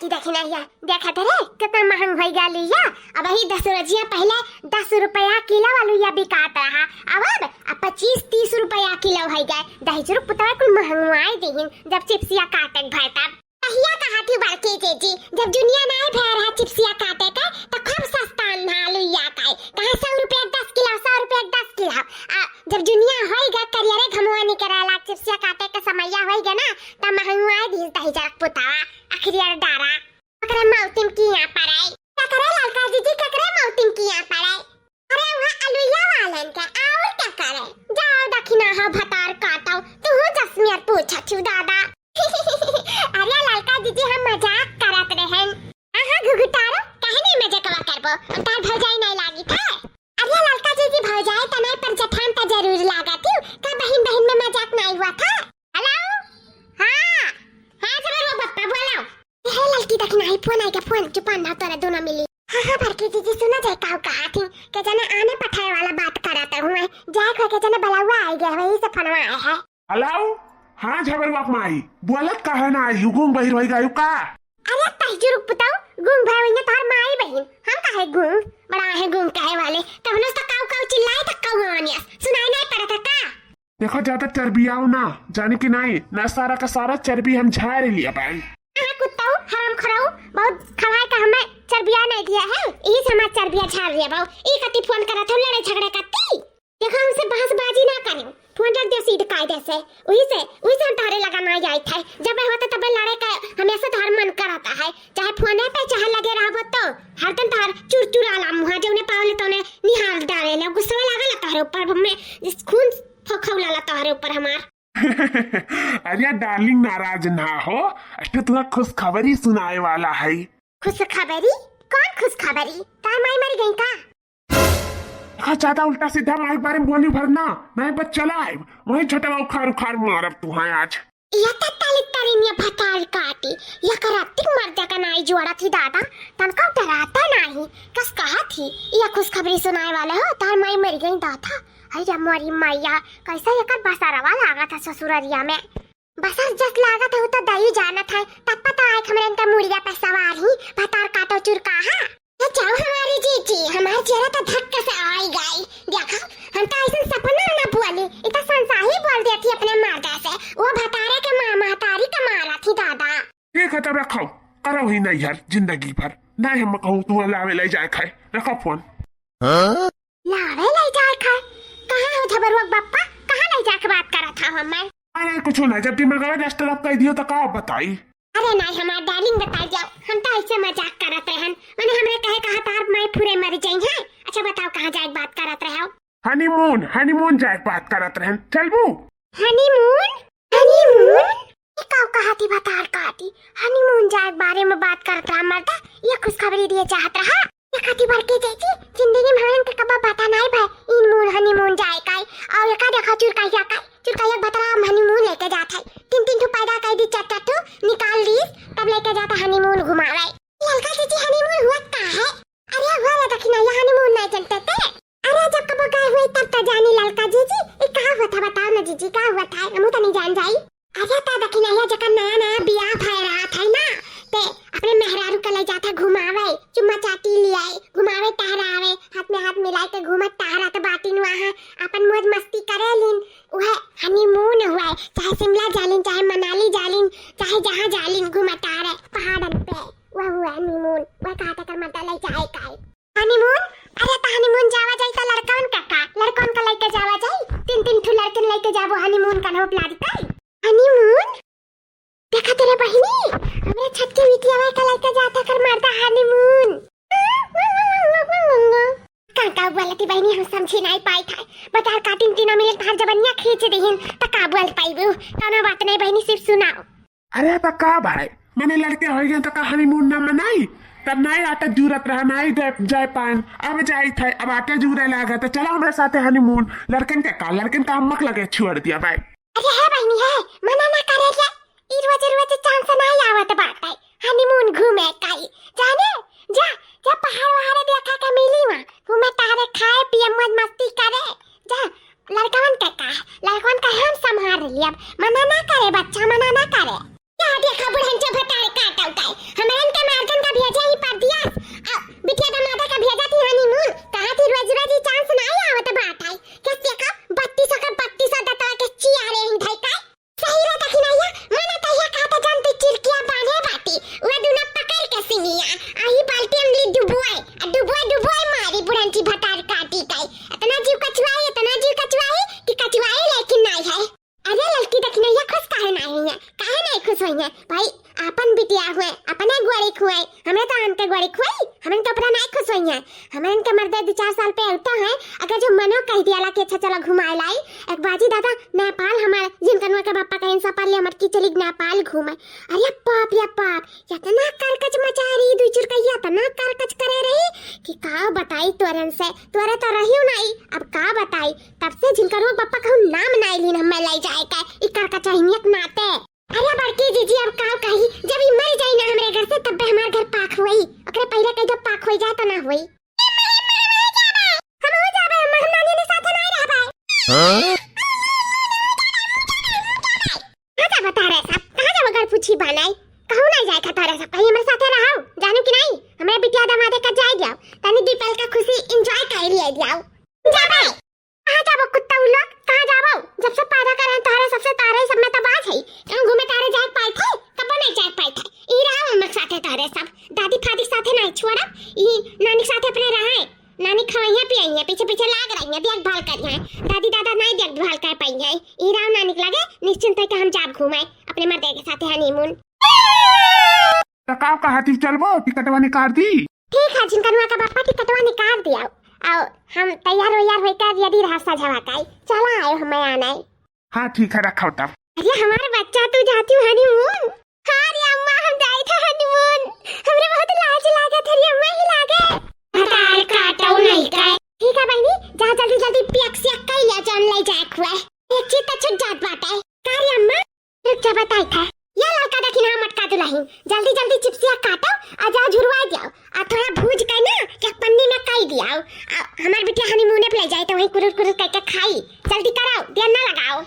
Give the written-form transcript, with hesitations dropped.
लड़की देखना है देखा थे रे कितना महंग हो गया लिया। अब ही 10 रोजिया पहले 10 रुपया किलो वालू या बिकाता रहा अब 25-30 रुपया किलो हो गए। 10 रुपया कुल महंगाई देहिन जब चिप्सिया काटक भरता कहिया कहा थी बड़की जीजी जब दुनिया नहीं भर रहा चिप्सिया काटे का तो खूब सस्ता नालू या का कहां 100 रुपया 10 किलो 100 रुपया 10 किलो जब दुनिया होइगा करियरे घमवानी कराला चिप्सिया काटे का समयया होइगा ना त महंगाई दी दही जरक पुतावा आखिरिया डारा ककरे मौतिम की यहां पर आई ककरे लड़का जीजी ककरे मौतिम की यहां पर आई। अरे वहां अलुया वालन का और क्या करे जाओ दखिना हो भतार काटो तू जसमियर पूछा छु दादा। अरे लड़का दीदी हम मजाक करत रहन हां घुघुटारो काहे नहीं मजाक करबो तार भौजाई नहीं लागी था। अरे लड़का दीदी भौजाई तने पर जठान त जरूर लागत का बहन बहन में मजाक नहीं हुआ था। हेलो हां जरूर वो पप्पा बोलो हे लड़की तक नहीं फोन आई के फोन चुपान ना तोरा दोनों मिली। हां बड़की दीदी सुना जाए का कहा थी के जना आने पठाए वाला बात करता हूं मैं जाए को के जना बलावा आई गया वही से फोन आया है। हेलो हाँ झबर बाप माई बोलत कहे ना युगुंग बहिर होई गयो का। अरे तहजुर बताओ गुंग भाई ने तार माई बहन हम काहे गुंग बड़ा है गुंग काहे वाले तब न तो काऊ काऊ चिल्लाए तक काऊ आनिया सुनाई नहीं पड़ता का। देखो ज्यादा चर्बी आओ ना जाने की नहीं ना सारा का सारा चर्बी हम झाड़ लिया भाई। हां कुत्ताओ हराम खराओ बहुत खवाए का हमें चर्बिया नहीं दिया है यही से हमारा चर्बिया झाड़ दिया बाऊ ई कति फोन करा था लड़ाई झगड़ा करती देखो हमसे बहसबाजी ना करो फोन रख दे सीधे कायदे से वही से तारे लगाना आई था जब होता तब लड़े का हमेशा तार मन करता है चाहे फोने पे चाहे लगे रहबो तो हर दिन तार चुरचुराला मुहा जो ने पावले तो ने निहाल डाले ले गुस्सा लगा तारे ऊपर हमें जिस खून फखौला तारे ऊपर हमार। अरे डार्लिंग नाराज ना हो अष्ट तुम्हें खुश खबरी सुनाए वाला है। खुश खबरी कौन खुश खबरी तार माई मर गई का। हाँ ज्यादा उल्टा सीधा माइक बारे में बोली भरना मैं बस चला है वही छोटा उखाड़ उखाड़ मारब तू है आज या तालितारिनिया भतार काटी या करातिक मर्द का नाई जोड़ा थी दादा तनका डराता नहीं कस कहा थी या खुशखबरी सुनाए वाला हो तार माई मर गई दादा अरे मोरी मैया कैसा यकर बसारवा लागा था ससुररिया में बसर जस लागा था तो दही जाना था तब पता है हमरे इनका मुड़िया पे सवार ही भतार काटो चुरका है तो जाओ हमारी जीजी हमारे चेहरा तो धक्का से आई गई देखो हम तो ऐसा सपना ना बोली इतना संसाही बोल दी थी अपने माता से वो भतारे के मामा तारी का मारा थी दादा। ठीक है तब रखो करो ही नहीं यार जिंदगी भर नहीं हम कहूँ तू लावे ले जाए खाए रखो फोन। लावे ले जाए खाए कहाँ हो झबरवक बप्पा कहाँ ले जाके बात करा था हमें। अरे कुछ ना जब दिमाग में डिस्टर्ब कर दियो तो का बताई। अरे नहीं हमारा डार्लिंग बता जाओ हम तो ऐसे मजाक करत रहन मैंने हमरे कहे कहा तार माई पूरे मर जाई है। अच्छा बताओ कहाँ जाए बात करत रहो। हनीमून जाए बात करत रहन चलबू। हनीमून कहा थी बतार काटी हनीमून जाए बारे में बात करत रहा मरता ये खुशखबरी दिए चाहत रहा ये कति बार के चाची जिंदगी में हमन के कब पता नहीं भाई इन मून हनीमून जाए काई और ये का देखा चुरकाया बतरा हनीमून लेके जाता है 3 ठो पैदा कर दी 4 ठो निकाल ली तब लेके जाता हनीमून घुमावे लड़का चाची हनीमून हुआ का है। अरे हुआ ना दखिना ये हनीमून नहीं चलते थे अरे जब कब गए हुए तब तो जानी लड़का जीजी ये कहा हुआ था बताओ ना जीजी का हुआ था हम तो नहीं जान जाई। अरे ता दखिना ये जका नया बियाह भय रहा था ना ते अपने मेहरारू का ले जाता घुमावे चुम्मा चाटी लियाए घुमावे टहरावे हाथ में हाथ मिलाए के घूमत टहरा तो बाटिन वहां अपन मौज मस्ती करे लिन वह हनीमून हुआ चाहे शिमला जालिन चाहे मनाली जालिन चाहे जहां जालिन घूमत टहरे पहाड़न पे वह हुआ हनीमून वह कहा था कर मत ले जाए काई हनीमून। अरे तो हनीमून जावा जाए तो लड़कन का लेके जावा जाए 3 ठो लड़कन लेके जाबो हनीमून का नाम प्लान काई हनीमून देखा तेरे बहिनी हमरे छत के विटियावा का लेके जाता कर मारता हनीमून काका बोलती बहिनी हम समझी नहीं पाई था बता काटिन तीनों मिले तार जबनिया खींच देहिन त का बोल पाईबू कोनो बात नहीं बहिनी सिर्फ सुनाओ। अरे तो का भाई मैंने लड़के हो गए तो का हनीमून ना मनाई तब नहीं आटा जरूरत रहा नहीं जाए पान अब जाई थे अब आटे जूरे लगा तो चलो हमारे साथ हनीमून लड़कन का मक लगे छोड़ दिया भाई। अरे है बहिनी है मना ना करे क्या रोज चांस नहीं आवत बात है हनीमून घूमे काई जाने जा जा पहाड़ वहाड़ देखा के मिली वहां घूमे तारे खाए पिए मौज मस्ती करे जा लड़कन का हम संभाल लिया मना ना करे बच्चा मना ना करे क्या देखा बुढ़न जो भटार काटा उठाए हमारे हुए अपने गुआरी खुआई हमें तो आन के गुआरी खुआई हमें तो अपना नहीं खुश हुई है हमें के मर्दे 2-4 साल पे औता है अगर जो मनो कह दिया कि अच्छा चलो घुमाए लाई एक बाजी दादा नेपाल हमारे जिनकनवा के पापा कहीं सा पाले हमर की चली नेपाल घूमे अरे बाप या बाप इतना कारकच मचा रही दुई चुरकैया इतना कारकच करे रही कि का बताई तोरन से तोरे तो रहियो नहीं अब का बताई तब से जिनकनवा पापा कहूं नाम नहीं लीन हमें लाई जाए का ई कारकच हियत नाते अरे बड़की जीजी अब का कही जब ई मर जाई ना हमरे घर से तब भी हमार घर पाक हुई ओकरे पहले कह जो पाक हो जाए तो ना हुई हम हो जाबे हम नानी ने साथे नहीं रहबे हां अच्छा बता रहे सब कहां जाब घर पूछी बनाई कहूं नहीं जाए खतरे सब कहीं हमरे साथे रहो जानू कि नहीं हमरे बिटिया दामादे का जाए जाओ तनी दीपल का खुशी एंजॉय कर लिया जाओ जाबे कहां जाबो कुत्ता उलोग कहां जाबो जब से पैदा करे तारे सबसे तारे सब में तबाज है हम घूमे तारे जाए पाए थे कब नहीं जाए पाए थे ई रहा हम साथे तारे सब दादी फादी साथे नहीं छोड़ा ई नानी साथे अपने रहे नानी खवाइया पियाइया पीछे पीछे लाग रही है देखभाल कर है दादी दादा नहीं देखभाल कर पाई है ई रहा नानी लगे निश्चिंत है कि हम जाब घूमे अपने मर्दे के साथे हनीमून तो का कहती चलबो टिकटवा निकाल दी ठीक है जिनकनवा का पापा टिकटवा निकाल दिया आओ हम तैयार होकर यदि रास्ता झवाकाई चला आए हमें आना है हाँ ठीक है रखो तब अरे हमारे बच्चा तू जाती हूँ हनीमून हाँ रे अम्मा हम जाए थे हनीमून हमरे बहुत लाज लागे थे रे अम्मा ही लागे हटाए काटो नहीं का ठीक है बहनी जा जल्दी जल्दी पियक्सी अक्का ले जान ले जाए खुए एक चीज तो छूट जात बाटे का रे अम्मा रुक जा बताई था ये लड़का देखी ना मटका दुलाही जल्दी जल्दी चिप्सिया काटो आ जाओ झुरवा जाओ आ थोड़ा भूज के ना एक पन्नी में काई दियाओ हमार बिटिया हनीमून पे ले जाए तो वही कुरुर कुरुर करके खाई जल्दी कराओ देर ना लगाओ